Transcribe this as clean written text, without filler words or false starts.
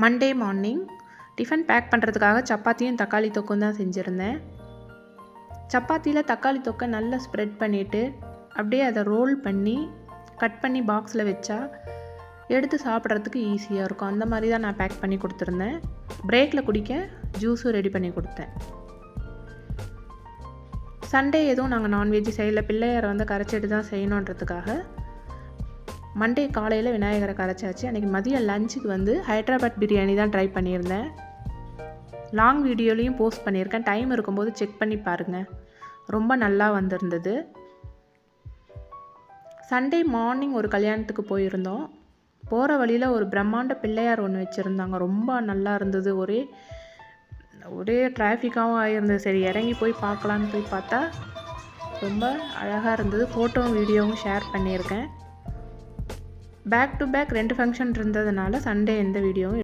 Monday morning tiffin back பண்ணுறதுக்காக சப்பாத்தியும் தக்காளி தொக்கும் தான் செஞ்சுருந்தேன். சப்பாத்தியில் தக்காளி தொக்கை நல்லா ஸ்ப்ரெட் பண்ணிவிட்டு அப்படியே அதை ரோல் பண்ணி கட் பண்ணி பாக்ஸில் வச்சா எடுத்து சாப்பிட்றதுக்கு ஈஸியாக இருக்கும். அந்த மாதிரி தான் நான் பேக் பண்ணி கொடுத்துருந்தேன். பிரேக்கில் குடிக்க ஜூஸும் ரெடி பண்ணி கொடுத்தேன். சண்டே எதுவும் நாங்கள் நான்வெஜ் செய்யலை, பிள்ளையாரை வந்து கரைச்சிட்டு தான் செய்யணுன்றதுக்காக மண்டே காலையில் விநாயகரை கரைச்சாச்சு. அன்றைக்கி மதியம் லஞ்சுக்கு வந்து ஹைதராபாத் பிரியாணி தான் ட்ரை பண்ணியிருந்தேன். லாங் வீடியோலையும் போஸ்ட் பண்ணியிருக்கேன், டைம் இருக்கும்போது செக் பண்ணி பாருங்கள். ரொம்ப நல்லா வந்திருந்தது. சண்டே மார்னிங் ஒரு கல்யாணத்துக்கு போயிருந்தோம். போகிற வழியில் ஒரு பிரம்மாண்ட பிள்ளையார் ஒன்று வச்சுருந்தாங்க. ரொம்ப நல்லா இருந்தது. ஒரே டிராஃபிக்காகவும் ஆகியிருந்தது. சரி இறங்கி போய் பார்க்கலான்னு போய் பார்த்தா ரொம்ப அழகாக இருந்தது. ஃபோட்டோவும் வீடியோவும் ஷேர் பண்ணியிருக்கேன். பேக் டு பேக் 2 ஃபங்க்ஷன் இருந்ததுனால சண்டே எந்த வீடியோவும்